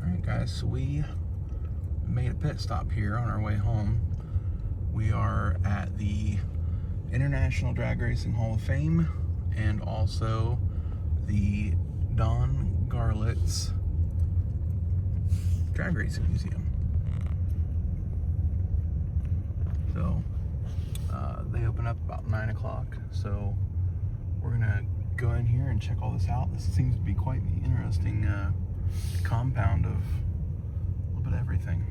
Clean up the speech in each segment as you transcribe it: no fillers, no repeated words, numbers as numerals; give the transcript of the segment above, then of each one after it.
Alright guys, so we made a pit stop here on our way home. We are at the International Drag Racing Hall of Fame and also the Don Garlits Drag Racing Museum. So they open up about 9 o'clock, so we're gonna go in here and check all this out. This seems to be quite the interesting compound of a little bit of everything.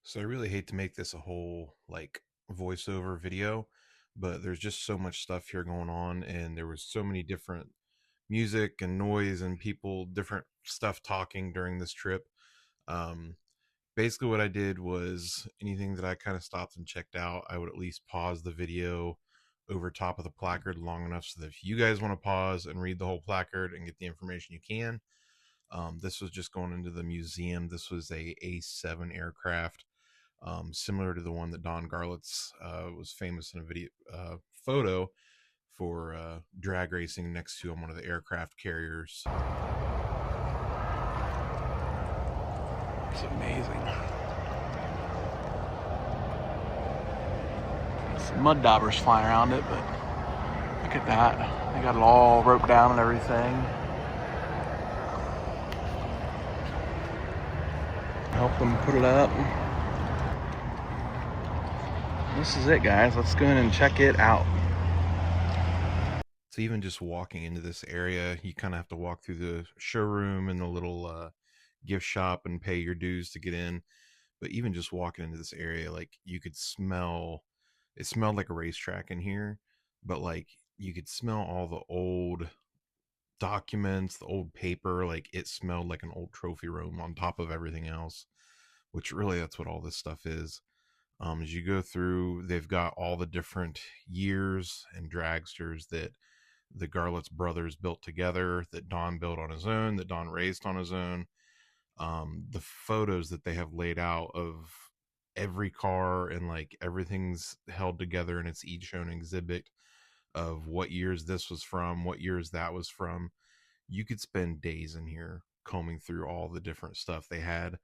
So I really hate to make this a whole like voiceover video, but there's just so much stuff here going on, and there was so many different music and noise and people, different stuff talking during this trip. Um, Basically what I did was anything that I kind of stopped and checked out, I would at least pause the video over top of the placard long enough so that if you guys want to pause and read the whole placard and get the information you can. This was just going into the museum. This was a A7 aircraft, similar to the one that Don Garlits was famous in a video photo for drag racing next to on one of the aircraft carriers. It's amazing. Some mud daubers flying around it, but look at that. They got it all roped down and everything. Help them put it up. This is it, guys. Let's go in and check it out. So even just walking into this area, you kind of have to walk through the showroom and the little gift shop and pay your dues to get in. But even just walking into this area, like you could smell, it smelled like a racetrack in here, but like you could smell all the old documents, the old paper, like it smelled like an old trophy room on top of everything else, which really that's what all this stuff is. As you go through, they've got all the different years and dragsters that the Garlits brothers built together, that Don built on his own, that Don raised on his own. The photos that they have laid out of every car and like everything's held together and it's each own exhibit of what years this was from, what years that was from. You could spend days in here combing through all the different stuff they had.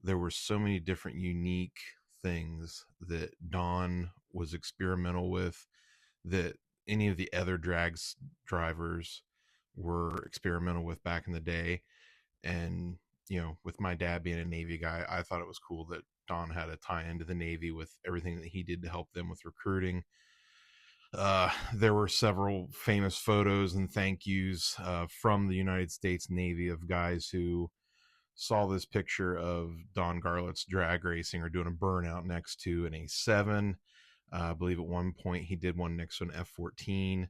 There were so many different unique things that Don was experimental with that any of the other drags drivers were experimental with back in the day. And you know, with my dad being a Navy guy, I thought it was cool that Don had a tie into the Navy with everything that he did to help them with recruiting. There were several famous photos and thank yous from the United States Navy of guys who saw this picture of Don Garlits drag racing or doing a burnout next to an A7. I believe at one point he did one next to an F-14.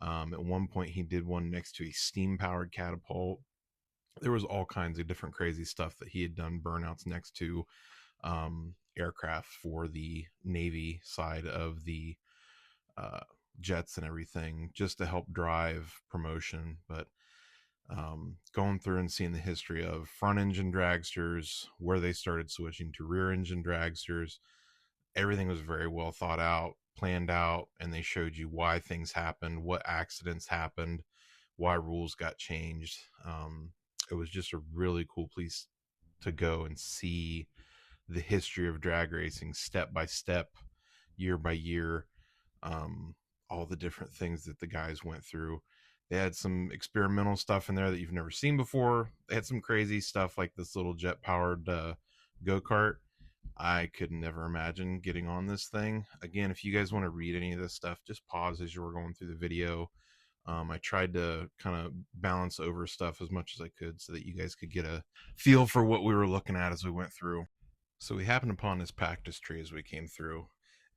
At one point he did one next to a steam-powered catapult. There was all kinds of different crazy stuff that he had done burnouts next to aircraft for the Navy side of the jets and everything, just to help drive promotion. But going through and seeing the history of front engine dragsters, where they started switching to rear engine dragsters, everything was very well thought out, planned out, and they showed you why things happened, what accidents happened, why rules got changed. It was just a really cool place to go and see the history of drag racing step by step, year by year. All the different things that the guys went through. They had some experimental stuff in there that you've never seen before. They had some crazy stuff like this little jet powered go-kart. I could never imagine getting on this thing. Again, if you guys want to read any of this stuff, just pause as you were going through the video. I tried to kind of balance over stuff as much as I could so that you guys could get a feel for what we were looking at as we went through. So we happened upon this cactus tree as we came through.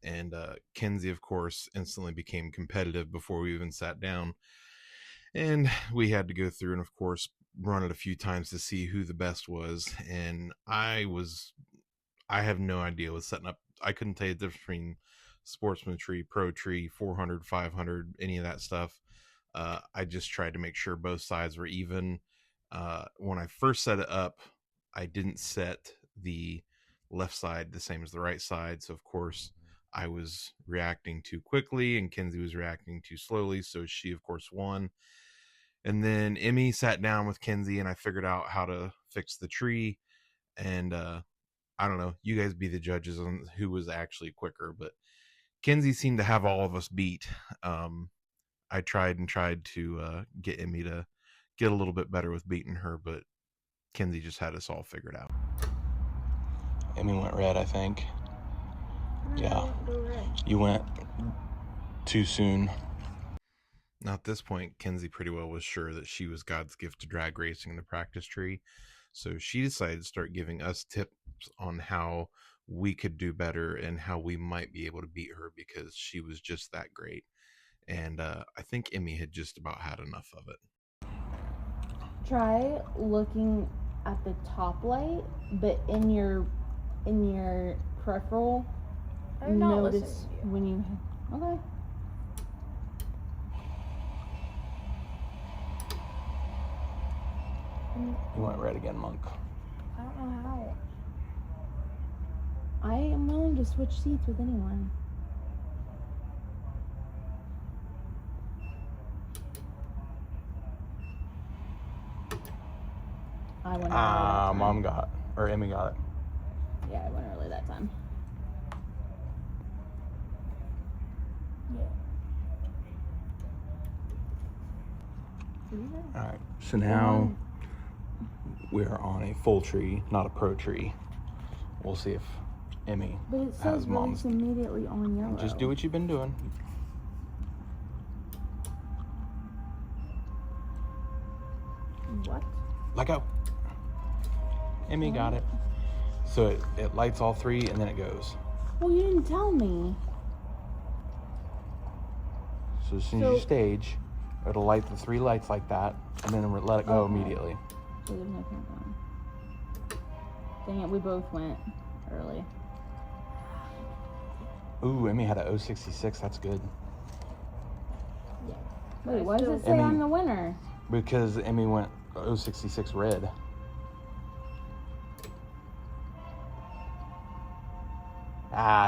And Kenzie, of course, instantly became competitive before we even sat down. And we had to go through and, of course, run it a few times to see who the best was. And I have no idea what's setting up. I couldn't tell you the difference between sportsman tree, pro tree, 400, 500, any of that stuff. I just tried to make sure both sides were even. When I first set it up, I didn't set the left side the same as the right side. So, of course, I was reacting too quickly and Kenzie was reacting too slowly. So she, of course, won. And then Emmy sat down with Kenzie and I figured out how to fix the tree. And I don't know, you guys be the judges on who was actually quicker, but Kenzie seemed to have all of us beat. I tried to get Emmy to get a little bit better with beating her, but Kenzie just had us all figured out. Emmy went red, I think. Yeah. You went too soon. Now at this point, Kenzie pretty well was sure that she was God's gift to drag racing in the practice tree. So she decided to start giving us tips on how we could do better and how we might be able to beat her because she was just that great. And I think Emmy had just about had enough of it. Try looking at the top light, but in your peripheral, I'm not notice listening to you. when you. Okay. You went red again, Monk. I don't know how. I am willing to switch seats with anyone. I went early that time. Mom got it. Or Emmy got it. Yeah, I went early that time. Yeah. Alright, so now we're on a full tree, not a pro tree. We'll see if Emmy But it says has mom's. race immediately on yellow. Just do what you've been doing. What? Let go. Emmy got it. So it lights all three and then it goes. Well, you didn't tell me. So as soon as you stage, it'll light the three lights like that and then let it go Okay. immediately. So there's no countdown. Dang it, we both went early. Ooh, Emmy had a 066. That's good. Wait, why does it say Emmy- I'm the winner? Because Emmy went 066 red.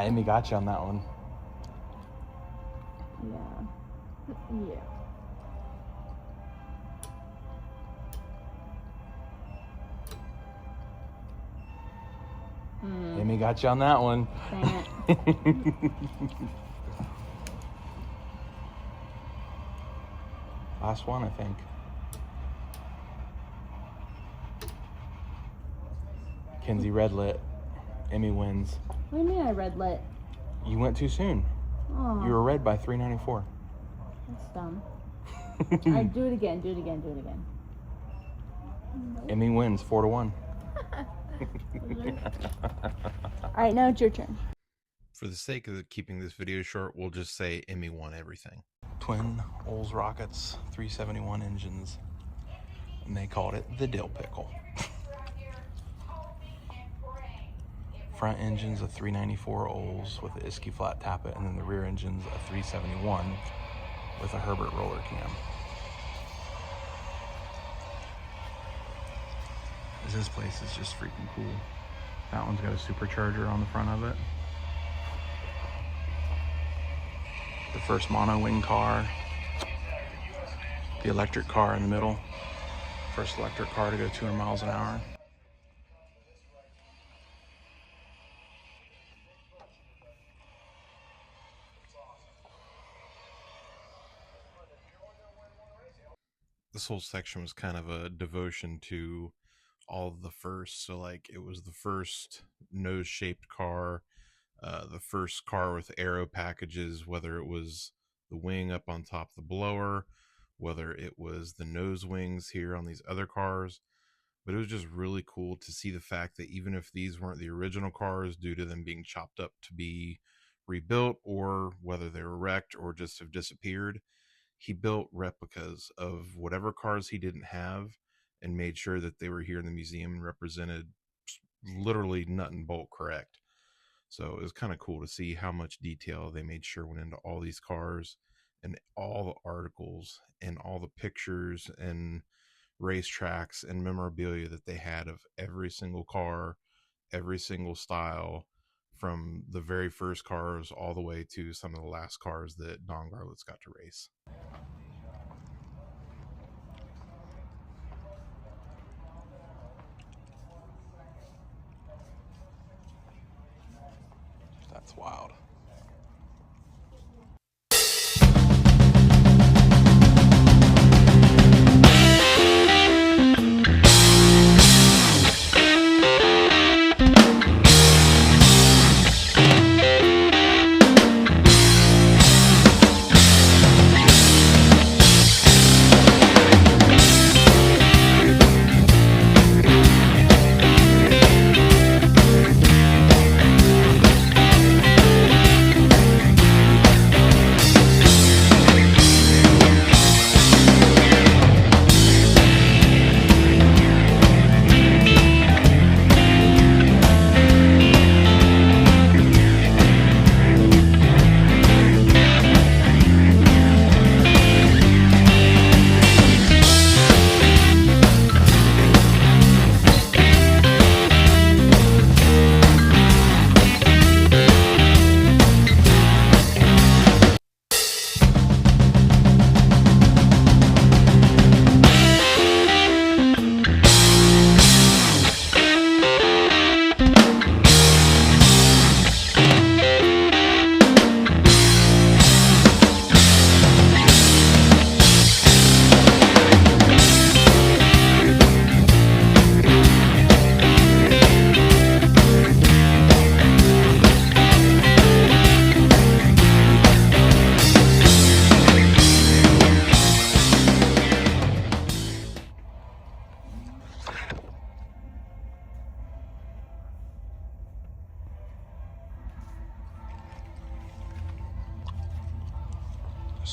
Emmy got you on that one. Yeah. Yeah. Emmy got you on that one. Dang it. Last one, I think. Kenzie red lit. Emmy wins. What do you mean I red lit? You went too soon. Oh, You were red by 394. that's dumb. Alright, do it again, do it again, do it again. Emmy wins 4-1. Alright, now it's your turn. For the sake of keeping this video short, we'll just say Emmy won everything. Twin Olds Rockets 371 engines. And they called it the Dill Pickle. Front engine's a 394 Olds with a Iski flat tappet, and then the rear engine's a 371 with a Herbert roller cam. This place is just freaking cool. That one's got a supercharger on the front of it. The first mono wing car. The electric car in the middle. First electric car to go 200 miles an hour. This whole section was kind of a devotion to all of the first. So like it was the first nose shaped car, the first car with aero packages, whether it was the wing up on top of the blower, whether it was the nose wings here on these other cars. But it was just really cool to see the fact that even if these weren't the original cars due to them being chopped up to be rebuilt, or whether they were wrecked or just have disappeared, he built replicas of whatever cars he didn't have and made sure that they were here in the museum and represented literally nut and bolt correct. So it was kind of cool to see how much detail they made sure went into all these cars and all the articles and all the pictures and racetracks and memorabilia that they had of every single car, every single style, from the very first cars all the way to some of the last cars that Don Garlits got to race.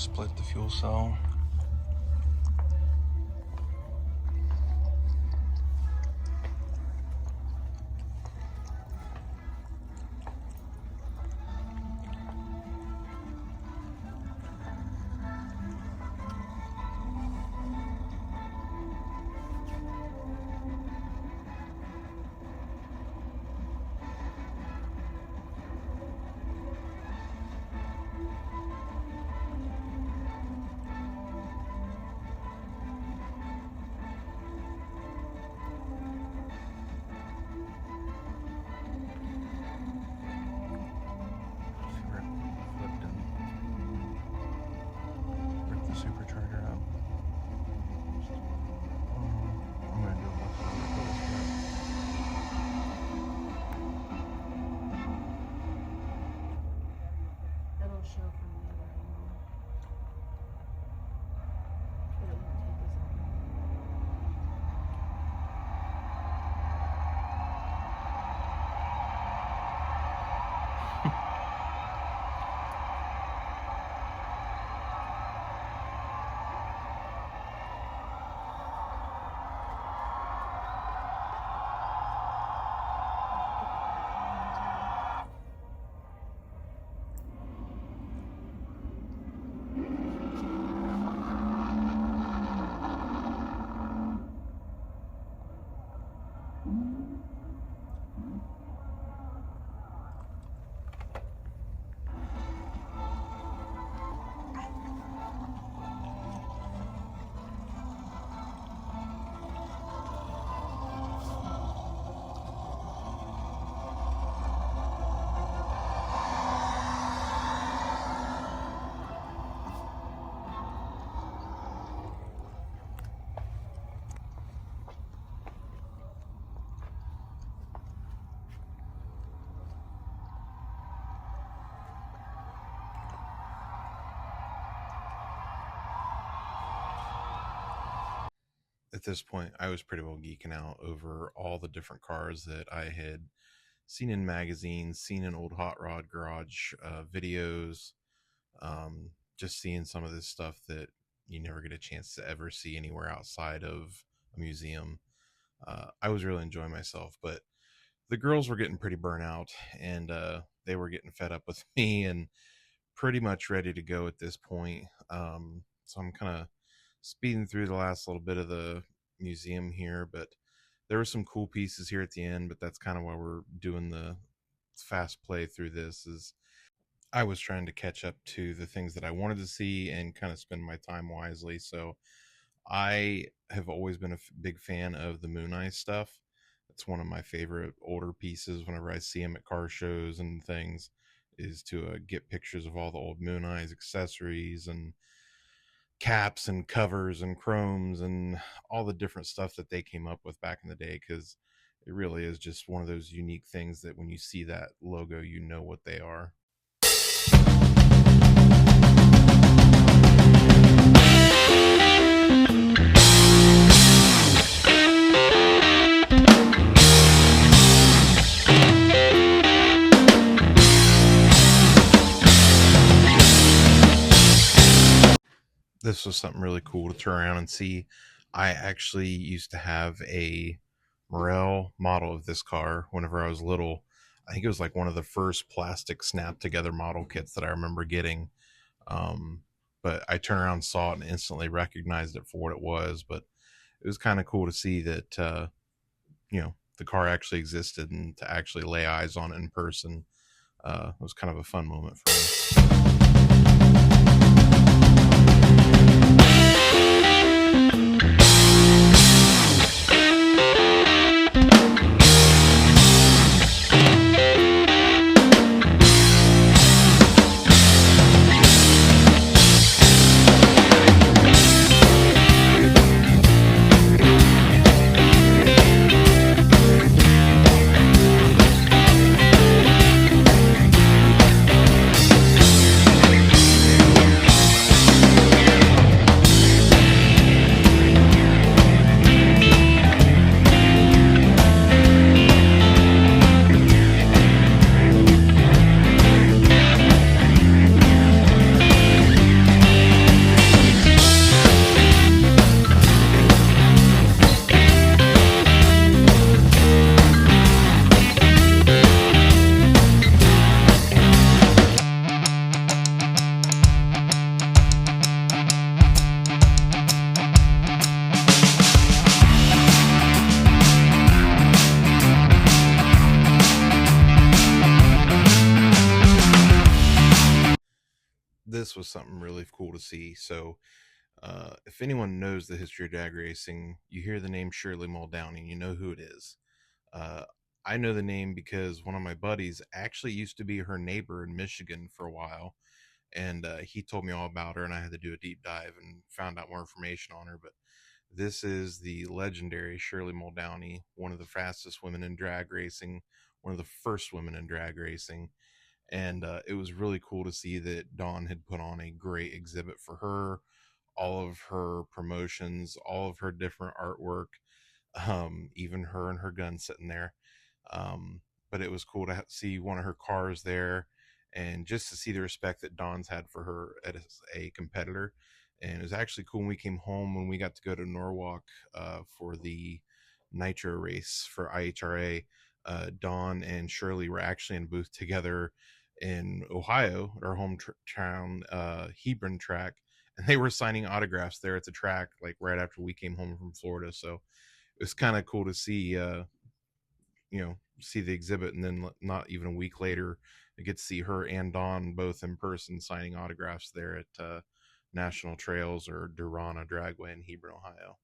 split the fuel cell. Supercharger up. I'm gonna do a little It'll show from the other angle. But it won't take as long. At this point, I was pretty well geeking out over all the different cars that I had seen in magazines, seen in old hot rod garage videos, just seeing some of this stuff that you never get a chance to ever see anywhere outside of a museum. I was really enjoying myself, but the girls were getting pretty burnt out, and they were getting fed up with me and pretty much ready to go at this point. So I'm kind of speeding through the last little bit of the museum here, but there were some cool pieces here at the end, but that's kind of why we're doing the fast play through this. Is I was trying to catch up to the things that I wanted to see and kind of spend my time wisely. So I have always been a big fan of the Moon Eye stuff. It's one of my favorite older pieces whenever I see them at car shows and things, is to get pictures of all the old Moon Eyes accessories and caps and covers and chromes and all the different stuff that they came up with back in the day, because it really is just one of those unique things that when you see that logo, you know what they are. This was something really cool to turn around and see. I actually used to have a Morel model of this car whenever I was little. I think it was like one of the first plastic snap together model kits that I remember getting. But I turned around and saw it and instantly recognized it for what it was. But it was kind of cool to see that, the car actually existed, and to actually lay eyes on it in person. It was kind of a fun moment for me. this was something really cool to see. So, if anyone knows the history of drag racing, you hear the name Shirley Muldowney, and you know who it is. Uh, I know the name because one of my buddies actually used to be her neighbor in Michigan for a while, and he told me all about her, and I had to do a deep dive and found out more information on her. But this is the legendary Shirley Muldowney, one of the fastest women in drag racing, one of the first women in drag racing. And it was really cool to see that Dawn had put on a great exhibit for her, all of her promotions, all of her different artwork, even her and her gun sitting there. Um, but it was cool to see one of her cars there, and just to see the respect that Dawn's had for her as a competitor. And it was actually cool when we came home, when we got to go to Norwalk for the Nitro race for IHRA. Dawn and Shirley were actually in a booth together in Ohio, our hometown Hebron track, and they were signing autographs there at the track, like right after we came home from Florida. So it was kind of cool to see, see the exhibit, and then not even a week later, I get to see her and Dawn both in person signing autographs there at National Trails or Durana Dragway in Hebron, Ohio.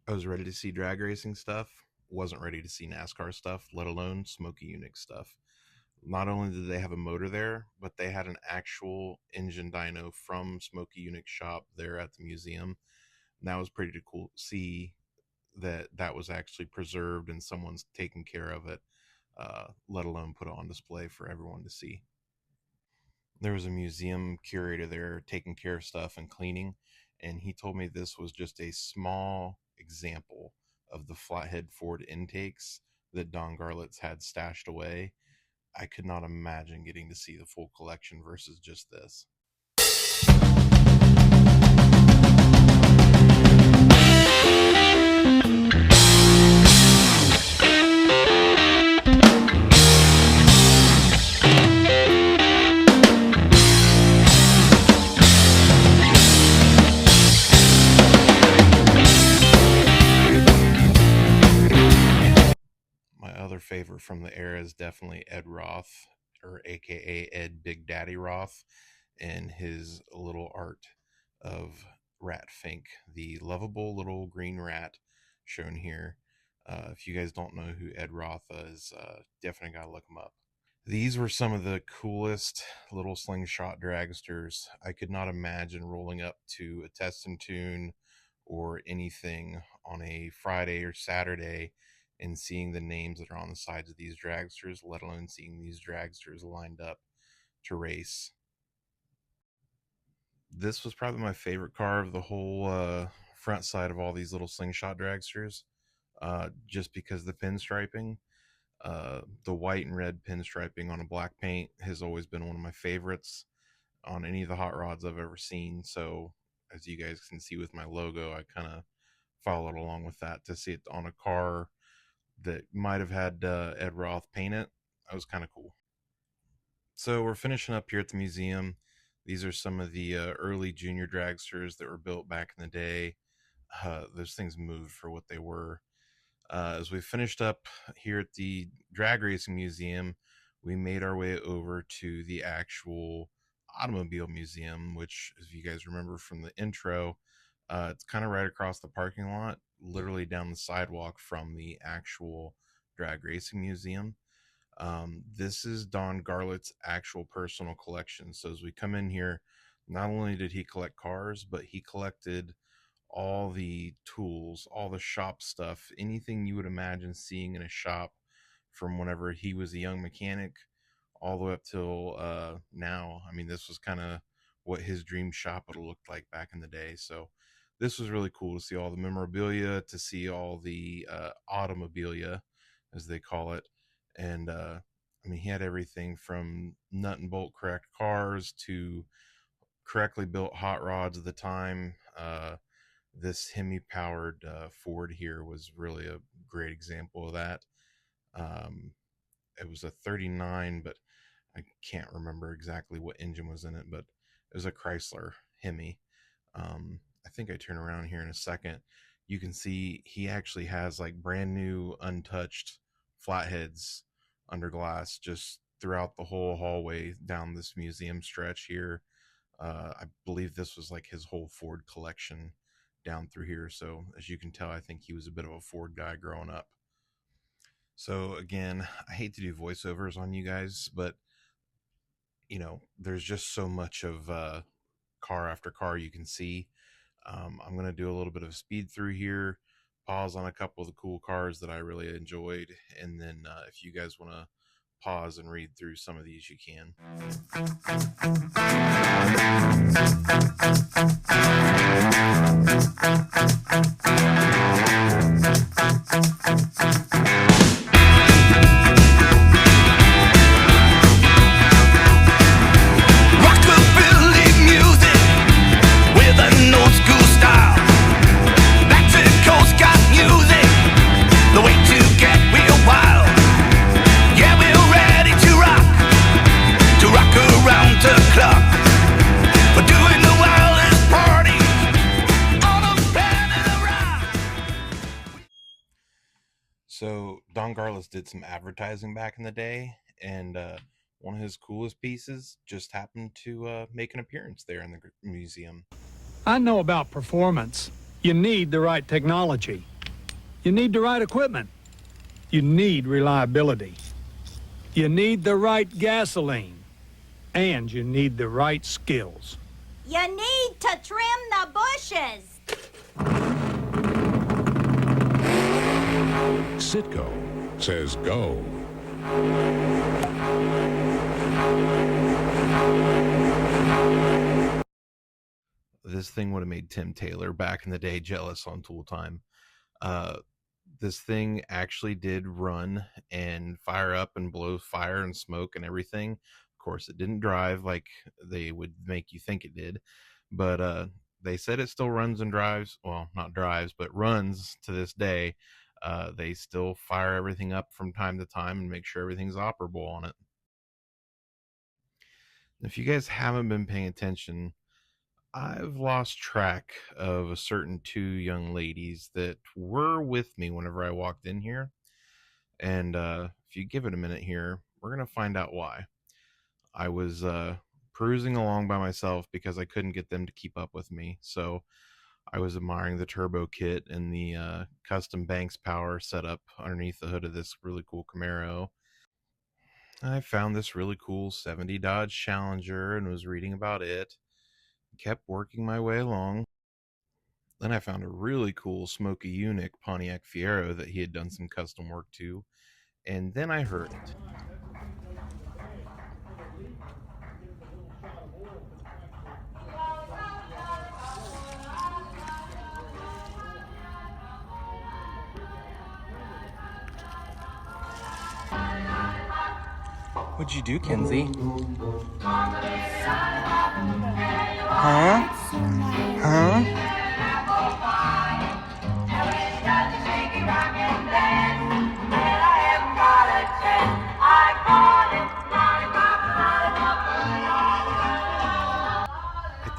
I was ready to see drag racing stuff, wasn't ready to see NASCAR stuff, let alone Smokey Unix stuff. Not only did they have a motor there, but they had an actual engine dyno from Smokey Unix shop there at the museum. And that was pretty cool to see that was actually preserved and someone's taking care of it, let alone put it on display for everyone to see. There was a museum curator there taking care of stuff and cleaning, and he told me this was just a small example of the flathead Ford intakes that Don Garlits had stashed away. I could not imagine getting to see the full collection versus just this. My other favorite from the era is definitely Ed Roth, or aka Ed Big Daddy Roth, and his little art of Rat Fink, the lovable little green rat shown here. If you guys don't know who Ed Roth is, definitely gotta look him up. These were some of the coolest little slingshot dragsters. I could not imagine rolling up to a test and tune or anything on a Friday or Saturday and seeing the names that are on the sides of these dragsters, let alone seeing these dragsters lined up to race. This was probably my favorite car of the whole front side of all these little slingshot dragsters, just because the pinstriping. The white and red pinstriping on a black paint has always been one of my favorites on any of the hot rods I've ever seen. So as you guys can see with my logo, I kind of followed along with that to see it on a car that might have had Ed Roth paint it. That was kind of cool. So we're finishing up here at the museum. These are some of the early junior dragsters that were built back in the day. Those things moved for what they were. As we finished up here at the drag racing museum, we made our way over to the actual automobile museum, which, if you guys remember from the intro, it's kind of right across the parking lot, literally down the sidewalk from the actual drag racing museum. This is Don Garlits' actual personal collection. So as we come in here, not only did he collect cars, but he collected all the tools, all the shop stuff, anything you would imagine seeing in a shop from whenever he was a young mechanic all the way up till now. I mean, this was kind of what his dream shop would have looked like back in the day. So this was really cool to see all the memorabilia, to see all the automobilia, as they call it. And I mean, he had everything from nut and bolt correct cars to correctly built hot rods of the time. This Hemi powered Ford here was really a great example of that. It was a 39, but I can't remember exactly what engine was in it, but it was a Chrysler Hemi. I think I turn around here in a second. You can see he actually has like brand new untouched flatheads under glass just throughout the whole hallway down this museum stretch here. I believe this was like his whole Ford collection down through here. So as you can tell, I think he was a bit of a Ford guy growing up. So again, I hate to do voiceovers on you guys, but you know, there's just so much of car after car you can see. I'm going to do a little bit of a speed through here, pause on a couple of the cool cars that I really enjoyed, and then if you guys want to pause and read through some of these, you can. So Don Garlits did some advertising back in the day, and one of his coolest pieces just happened to make an appearance there in the museum. I know about performance. You need the right technology. You need the right equipment. You need reliability. You need the right gasoline. And you need the right skills. You need to trim the bushes. Citgo says go. This thing would have made Tim Taylor back in the day jealous on Tool Time. This thing actually did run and fire up and blow fire and smoke and everything. Of course, it didn't drive like they would make you think it did, but they said it still runs and drives. Well, not drives, but runs to this day. They still fire everything up from time to time and make sure everything's operable on it. If you guys haven't been paying attention, I've lost track of a certain two young ladies that were with me whenever I walked in here. And if you give it a minute here, we're going to find out why. I was cruising along by myself because I couldn't get them to keep up with me. So I was admiring the turbo kit and the custom Banks power setup underneath the hood of this really cool Camaro. I found this really cool 70 Dodge Challenger and was reading about it. Kept working my way along. Then I found a really cool Smokey Unique Pontiac Fiero that he had done some custom work to. And then I heard it. What'd you do, Kenzie? Huh? Huh?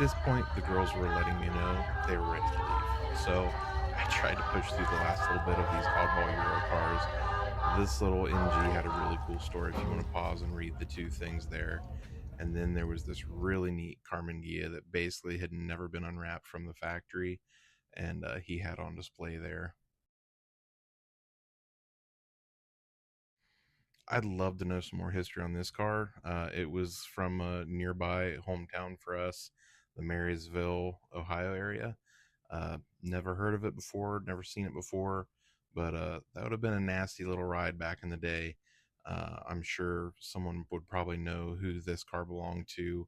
this point, the girls were letting me know they were ready to leave. So I tried to push through the last little bit of these oddball Euro cars. This little MG had a really cool story if you want to pause and read the two things there. And then there was this really neat Carmen Ghia that basically had never been unwrapped from the factory, and he had on display there. I'd love to know some more history on this car. It was from a nearby hometown for us, the Marysville, Ohio area. Never heard of it before, never seen it before, but that would have been a nasty little ride back in the day. I'm sure someone would probably know who this car belonged to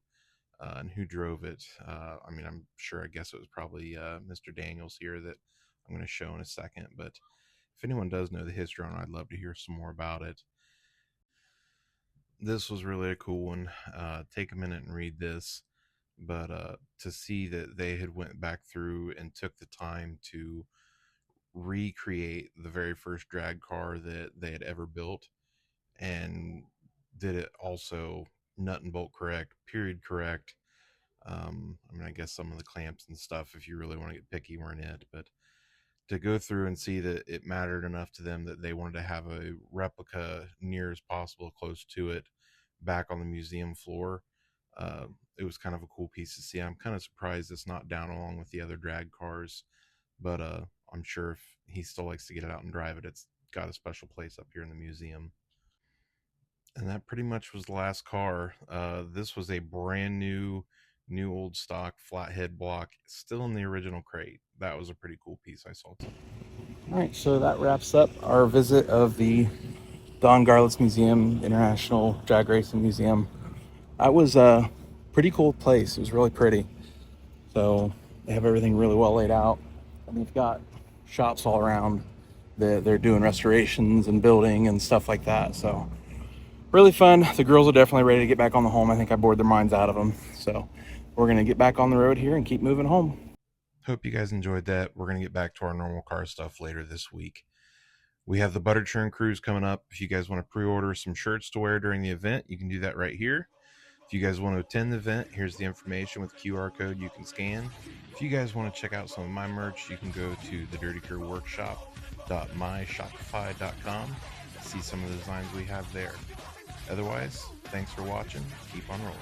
and who drove it. I mean, I'm sure, I guess it was probably Mr. Daniels here that I'm going to show in a second, but if anyone does know the history on it, I'd love to hear some more about it. This was really a cool one. Take a minute and read this, but to see that they had went back through and took the time to recreate the very first drag car that they had ever built, and did it also nut and bolt correct, period correct. I mean, I guess some of the clamps and stuff, if you really want to get picky, weren't it, but to go through and see that it mattered enough to them that they wanted to have a replica near as possible close to it back on the museum floor. It was kind of a cool piece to see. I'm kind of surprised it's not down along with the other drag cars, but I'm sure if he still likes to get it out and drive it, it's got a special place up here in the museum. And that pretty much was the last car. This was a brand new old stock flathead block, still in the original crate. That was a pretty cool piece I saw too. All right, so that wraps up our visit of the Don Garlits Museum, International Drag Racing Museum. That was a pretty cool place. It was really pretty. So they have everything really well laid out. And they've got shops all around that they're doing restorations and building and stuff like that. So really fun. The girls are definitely ready to get back on the home. I think I bored their minds out of them. So we're going to get back on the road here and keep moving home. Hope you guys enjoyed that. We're going to get back to our normal car stuff later this week. We have the Butter Churn Cruise coming up. If you guys want to pre-order some shirts to wear during the event, you can do that right here. If you guys want to attend the event, here's the information with QR code you can scan. If you guys want to check out some of my merch, you can go to the Dirty Kerr Workshop.myshopify.com. See some of the designs we have there. Otherwise, thanks for watching. Keep on rolling.